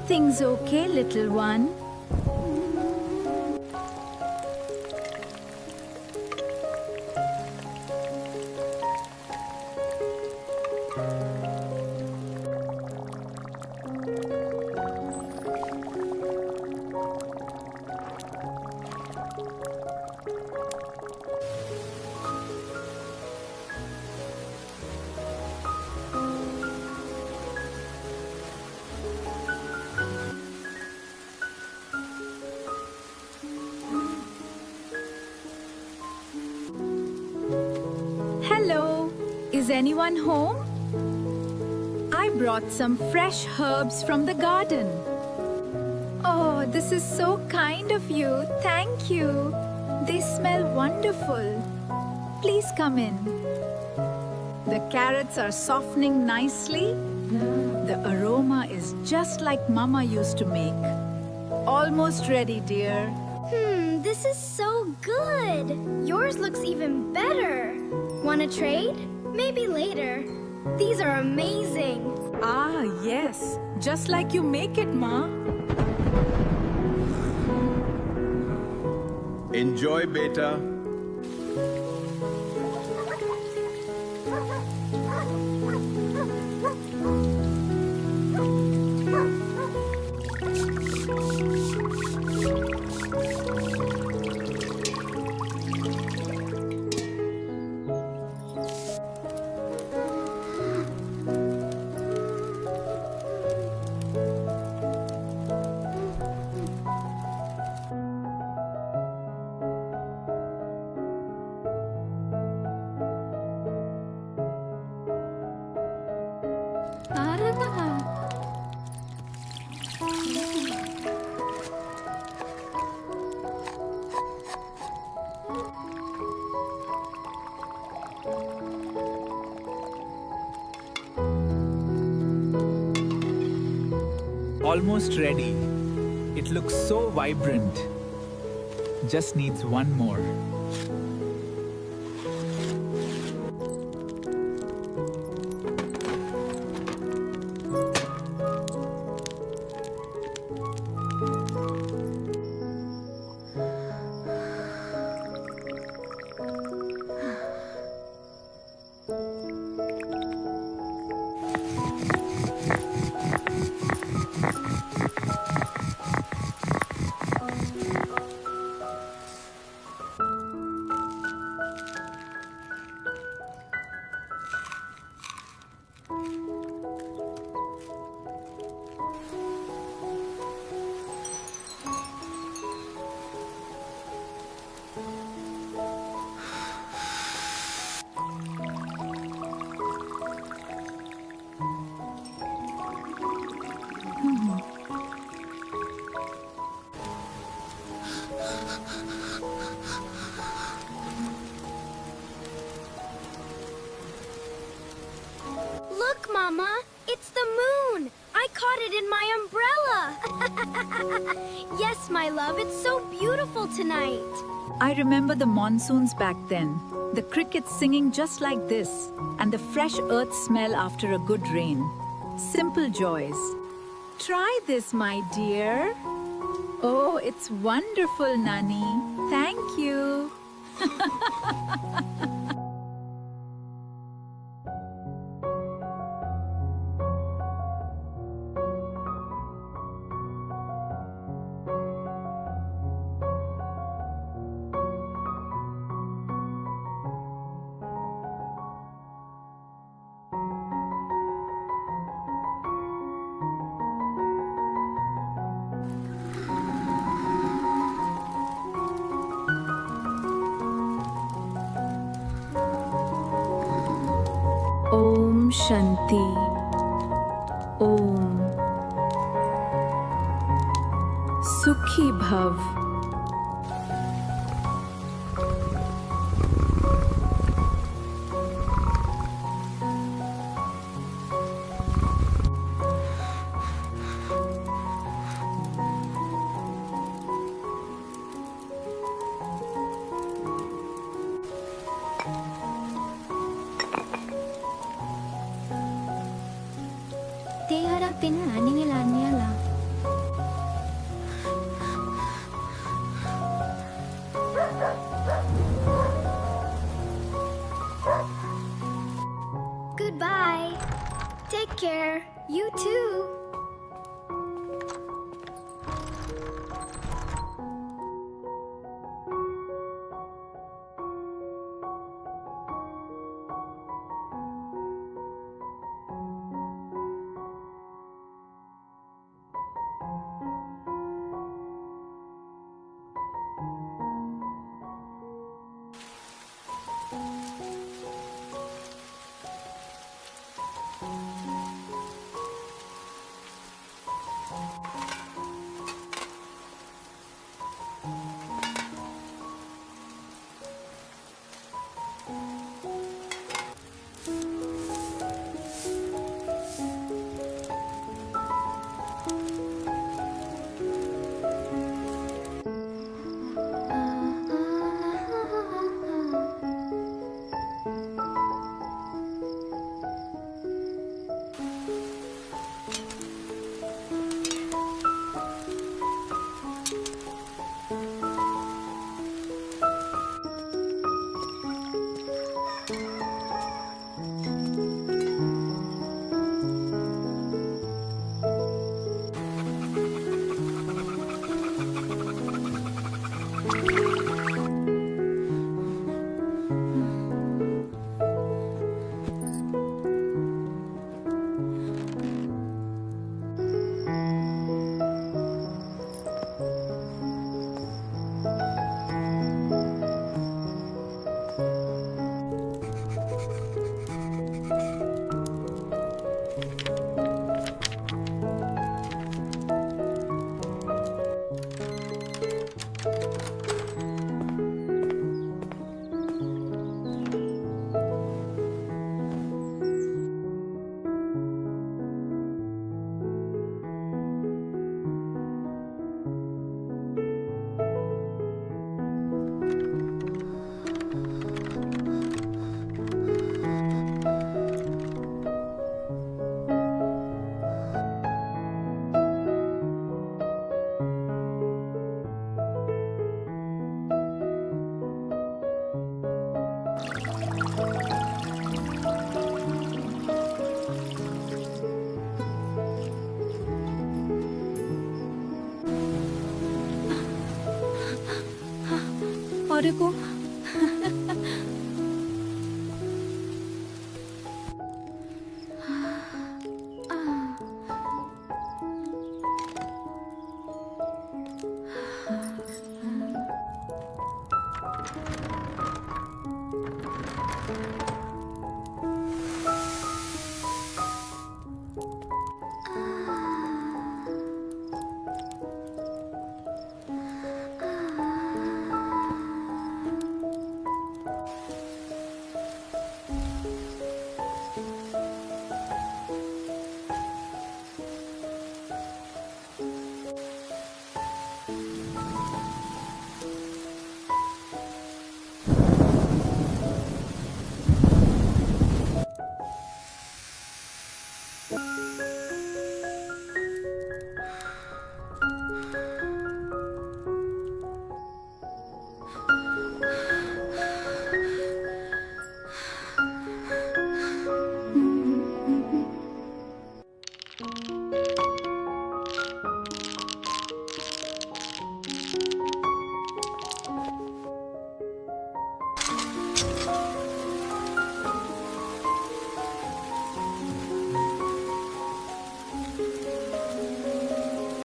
Everything's okay, little one. Hello, is anyone home? I brought some fresh herbs from the garden. Oh, this is so kind of you. Thank you. They smell wonderful. Please come in. The carrots are softening nicely. The aroma is just like Mama used to make. Almost ready, dear. This is so good. Yours looks even better. Wanna trade? Maybe later. These are amazing. Ah, yes. Just like you make it, Ma. Enjoy, beta. Almost ready. It looks so vibrant. Just needs one more. Look, Mama. It's the moon. I caught it in my umbrella. Yes, my love. It's so beautiful tonight. I remember the monsoons back then. The crickets singing just like this, and the fresh earth smell after a good rain. Simple joys. Try this, my dear. Oh, it's wonderful, Nani. Thank you. Om Shanti. Om. Sukhi Bhav. Te harap tinaaning ilan niya lang. care. You too. 어르고